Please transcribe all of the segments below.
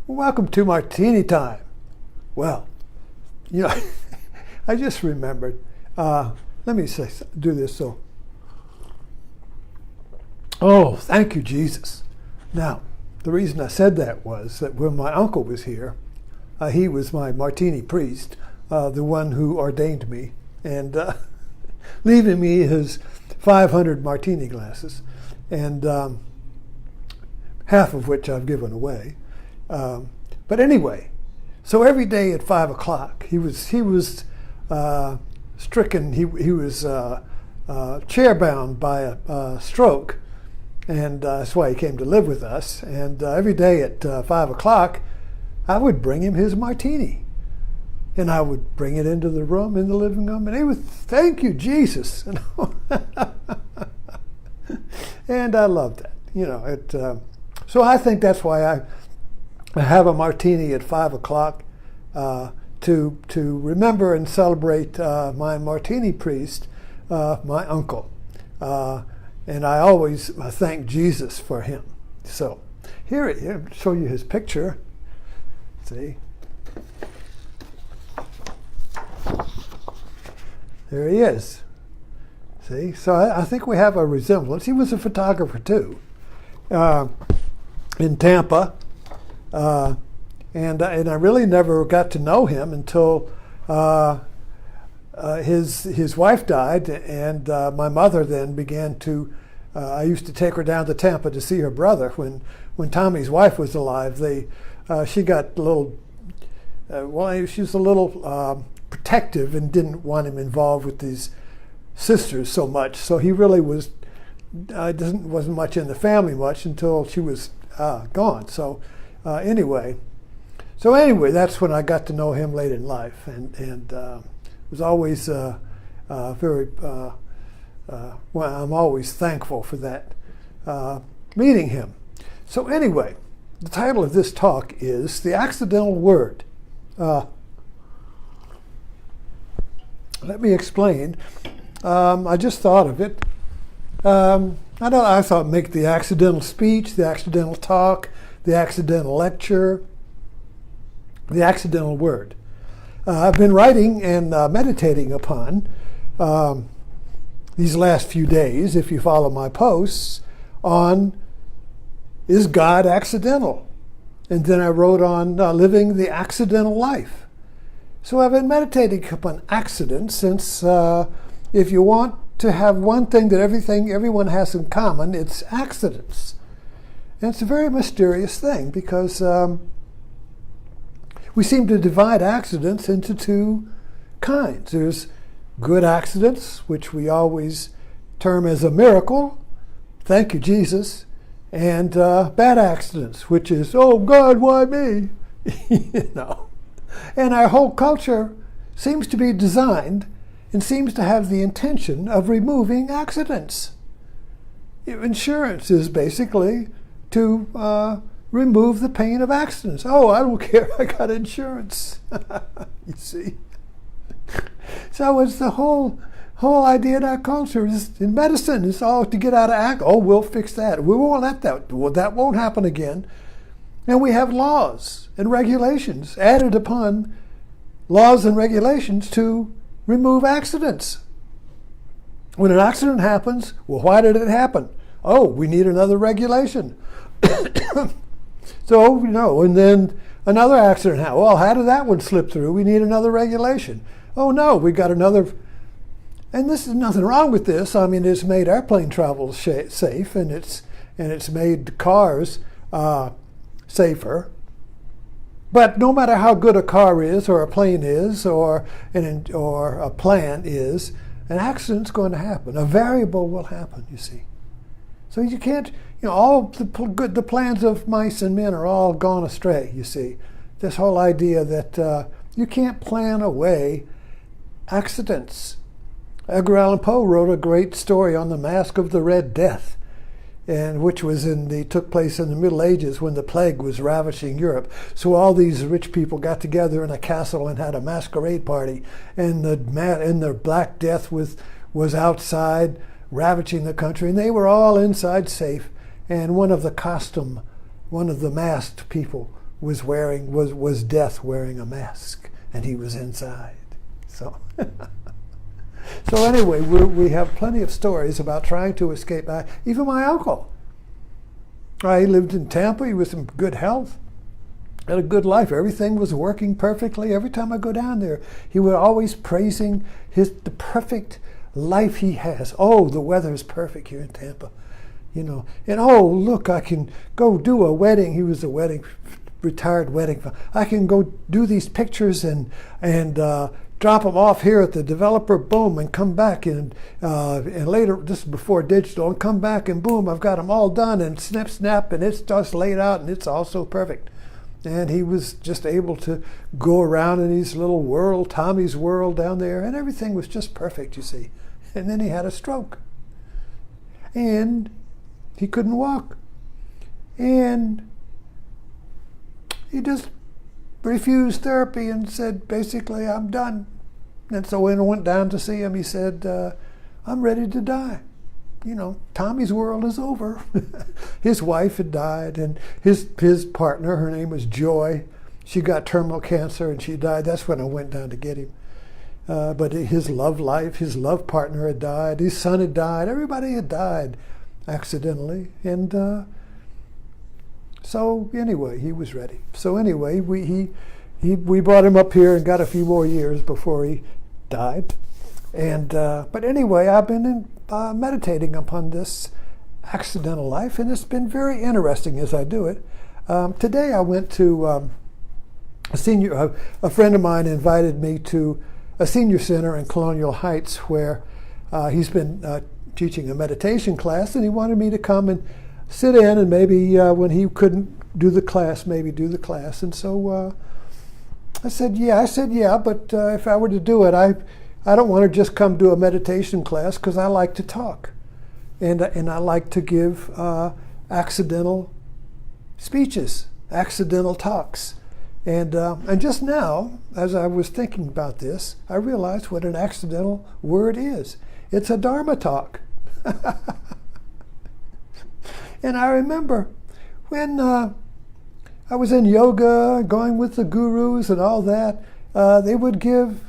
Welcome to Martini Time. Well, I just remembered. Let me do this. So, oh, thank you, Jesus. Now, the reason I said that was that when my uncle was here, he was my martini priest, the one who ordained me, and leaving me his 500 martini glasses, and half of which I've given away. But anyway, so every day at 5 o'clock, he was stricken. He was chair-bound by a stroke, and that's why he came to live with us. And every day at 5 o'clock, I would bring him his martini, and I would bring it into the room, in the living room, and he would, thank you, Jesus. And I loved that. So I think that's why I have a martini at 5 o'clock to remember and celebrate my martini priest, my uncle. And I always thank Jesus for him. So here, I'll show you his picture. See? There he is. See? So I think we have a resemblance. He was a photographer too, in Tampa. And I really never got to know him until his wife died, and my mother then began to. I used to take her down to Tampa to see her brother when Tommy's wife was alive. She got a little. She was a little protective and didn't want him involved with these sisters so much. So he really wasn't much in the family much until she was gone. So anyway, that's when I got to know him late in life, and was always very. I'm always thankful for that meeting him. So anyway, the title of this talk is The Accidental Word. Let me explain. I just thought of it. I thought make the accidental speech, the accidental talk, the accidental lecture, the accidental word. I've been writing and meditating upon these last few days, if you follow my posts, on is God accidental? And then I wrote on living the accidental life. So I've been meditating upon accidents since if you want to have one thing that everyone has in common, it's accidents. And it's a very mysterious thing because we seem to divide accidents into two kinds. There's good accidents, which we always term as a miracle, thank you, Jesus, and bad accidents, which is, oh God, why me? And our whole culture seems to be designed and seems to have the intention of removing accidents. Insurance is basically to remove the pain of accidents. Oh, I don't care, I got insurance. You see? So it's the whole idea in our culture is in medicine. It's all to get out of act. Oh, we'll fix that. We won't let that. Well, that won't happen again. And we have laws and regulations added upon laws and regulations to remove accidents. When an accident happens, well, why did it happen? Oh, we need another regulation. So, and then another accident happened. Well, how did that one slip through? We need another regulation. Oh no, we got another. And this is nothing wrong with this. I mean, it's made airplane travel safe, and it's made cars safer. But no matter how good a car is, or a plane is, or a plan is, an accident's going to happen. A variable will happen. You see, so you can't. All the plans of mice and men are all gone astray. You see, this whole idea that you can't plan away accidents. Edgar Allan Poe wrote a great story on the Mask of the Red Death, and which took place in the Middle Ages when the plague was ravaging Europe. So all these rich people got together in a castle and had a masquerade party, and the Black Death was outside ravaging the country, and they were all inside safe. And one of the masked people was death wearing a mask, and he was inside. So, so anyway, we have plenty of stories about trying to escape. Even my uncle, he lived in Tampa. He was in good health, had a good life. Everything was working perfectly. Every time I go down there, he was always praising the perfect life he has. Oh, the weather is perfect here in Tampa, and oh, look, I can go do a wedding. He was a retired wedding. I can go do these pictures and drop them off here at the developer, boom, and come back and later, this is before digital, and come back and boom, I've got them all done and snap, and it's just laid out and it's all so perfect. And he was just able to go around in his little world, Tommy's world down there, and everything was just perfect, you see. And then he had a stroke. And he couldn't walk. And he just refused therapy and said, basically, I'm done. And so when I went down to see him, he said, I'm ready to die. Tommy's world is over. His wife had died, and his partner, her name was Joy, she got terminal cancer and she died. That's when I went down to get him. But his love life, his love partner had died, his son had died, everybody had died accidentally. And so anyway, he was ready. So anyway, we brought him up here and got a few more years before he died. And but anyway, I've been meditating upon this accidental life, and it's been very interesting as I do it. Today I went to a friend of mine invited me to a senior center in Colonial Heights where he's been teaching a meditation class, and he wanted me to come and sit in and maybe when he couldn't do the class, maybe do the class. And so I said, yeah, but if I were to do it, I don't want to just come to a meditation class because I like to talk. And I like to give accidental speeches, accidental talks. And just now, as I was thinking about this, I realized what an accidental word is. It's a Dharma Talk. And I remember when I was in yoga, going with the gurus and all that, they would give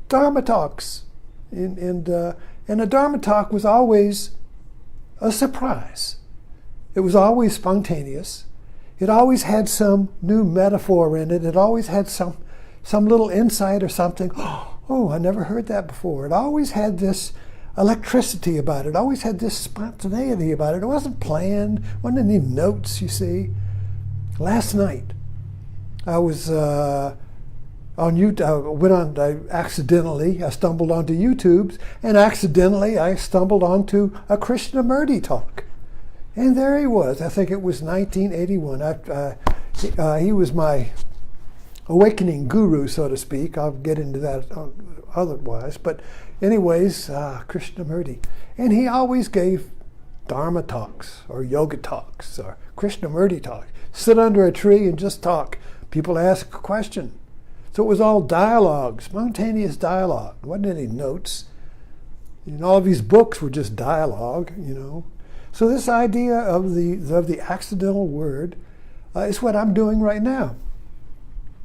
Dharma Talks. And a Dharma Talk was always a surprise. It was always spontaneous. It always had some new metaphor in it. It always had some little insight or something. Oh, I never heard that before. It always had this electricity about it. It always had this spontaneity about it. It wasn't planned. Wasn't any notes, you see. Last night, I was on YouTube. I stumbled onto YouTube, and accidentally I stumbled onto a Krishnamurti talk. And there he was. I think it was 1981. He was my awakening guru, so to speak. I'll get into that otherwise. But anyways, Krishnamurti. And he always gave Dharma talks or yoga talks or Krishnamurti talks. Sit under a tree and just talk. People ask a question. So it was all dialogue, spontaneous dialogue. There wasn't any notes. All of these books were just dialogue, So this idea of the accidental word is what I'm doing right now.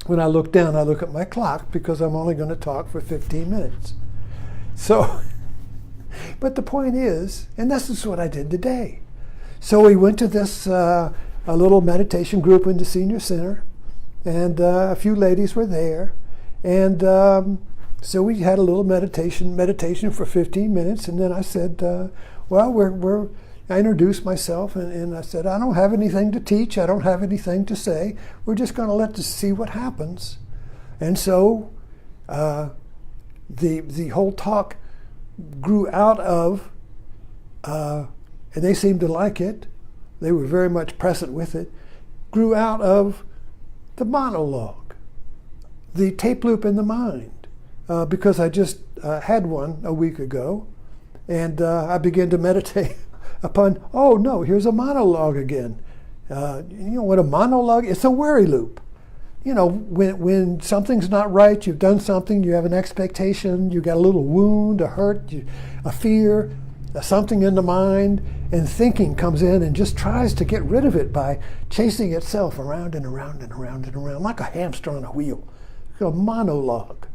When I look down, I look at my clock because I'm only going to talk for 15 minutes. So, but the point is, and this is what I did today. So we went to this a little meditation group in the senior center, and a few ladies were there, and so we had a little meditation for 15 minutes, and then I said, I introduced myself, and I said, I don't have anything to teach. I don't have anything to say. We're just going to see what happens. And so the whole talk grew out of, and they seemed to like it. They were very much present with it. Grew out of the monologue, the tape loop in the mind, because I just had one a week ago, and I began to meditate upon, oh no, here's a monologue again. What a monologue, it's a worry loop. When something's not right, you've done something, you have an expectation, you got a little wound, a hurt, a fear, something in the mind, and thinking comes in and just tries to get rid of it by chasing itself around and around and around and around, like a hamster on a wheel. It's a monologue.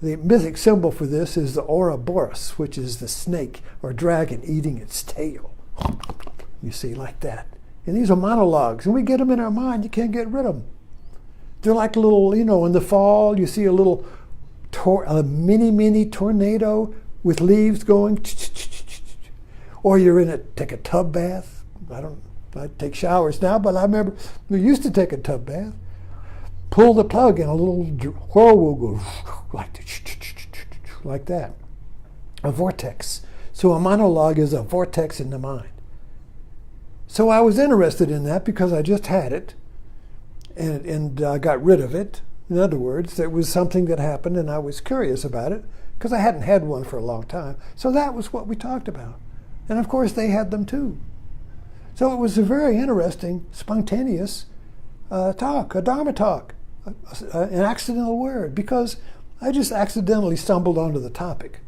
The mythic symbol for this is the Ouroboros, which is the snake or dragon eating its tail. You see, like that. And these are monologues, and we get them in our mind. You can't get rid of them. They're like little, in the fall, you see a mini tornado with leaves going, or you're take a tub bath. I take showers now, but I remember we used to take a tub bath. Pull the plug and a little whirlwind goes like that. A vortex. So a monologue is a vortex in the mind. So I was interested in that because I just had it and I got rid of it. In other words, it was something that happened and I was curious about it because I hadn't had one for a long time. So that was what we talked about. And of course they had them too. So it was a very interesting, spontaneous talk, a Dharma talk, an accidental word, because I just accidentally stumbled onto the topic.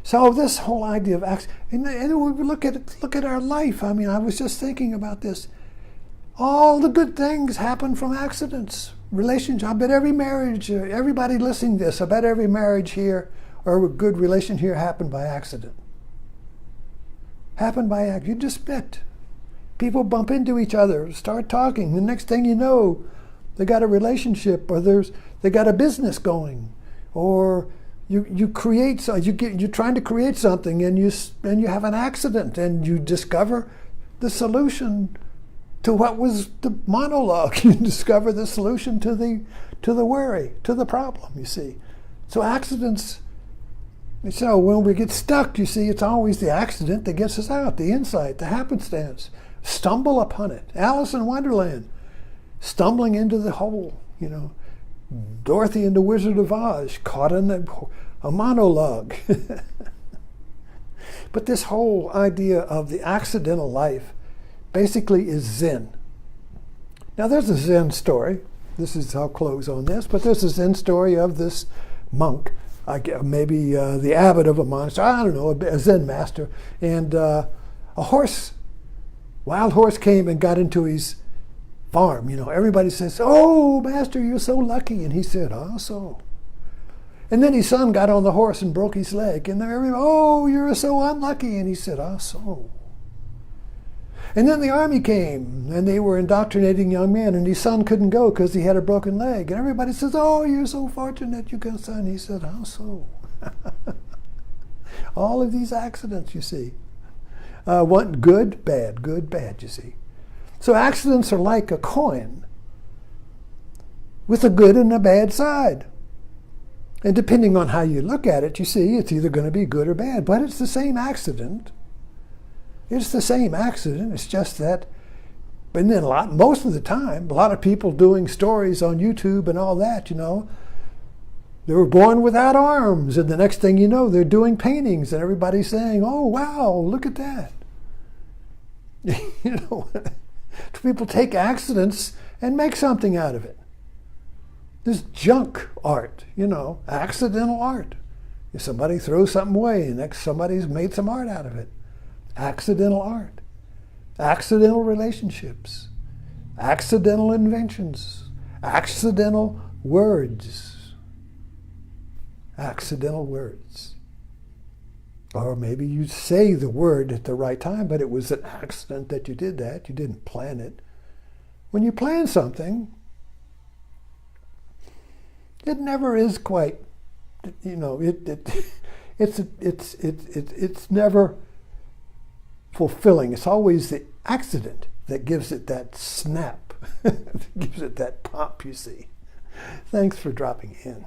So this whole idea of and we look at our life. I mean, I was just thinking about this. All the good things happen from accidents. Relationship. I bet every marriage, everybody listening to this, I bet every marriage here or a good relation here happened by accident. Happened by accident. You just bet. People bump into each other, start talking. The next thing you know, they got a relationship, or they got a business going, or you're trying to create something, and you have an accident, and you discover the solution to what was the monologue. You discover the solution to the worry, to the problem. You see, so accidents. So when we get stuck, you see, it's always the accident that gets us out, the insight, the happenstance. Stumble upon it. Alice in Wonderland, stumbling into the hole. Dorothy and the Wizard of Oz, caught in a monologue. But this whole idea of the accidental life basically is Zen. Now there's a Zen story. I'll close on this, but there's a Zen story of this monk, maybe the abbot of a monastery, I don't know, a Zen master, and a wild horse came and got into his farm. Everybody says, "Oh, master, you're so lucky," and he said, "Ah, so." And then his son got on the horse and broke his leg, and everybody, "Oh, you're so unlucky," and he said, "Ah, so." And then the army came, and they were indoctrinating young men, and his son couldn't go because he had a broken leg. And everybody says, "Oh, you're so fortunate you got a son." He said, "How so?" All of these accidents, you see. One good, bad, you see. So accidents are like a coin with a good and a bad side. And depending on how you look at it, you see, it's either going to be good or bad. But it's the same accident. It's the same accident. It's just that, and then most of the time, a lot of people doing stories on YouTube and all that, they were born without arms, and the next thing you know, they're doing paintings, and everybody's saying, "Oh, wow, look at that." People take accidents and make something out of it. This junk art, accidental art. If somebody throws something away, and somebody's made some art out of it. Accidental art, accidental relationships, accidental inventions, accidental words, accidental words. Or maybe you say the word at the right time, but it was an accident that you did that. You didn't plan it. When you plan something, it never is quite, it's never fulfilling. It's always the accident that gives it that snap, that gives it that pop, you see. Thanks for dropping in.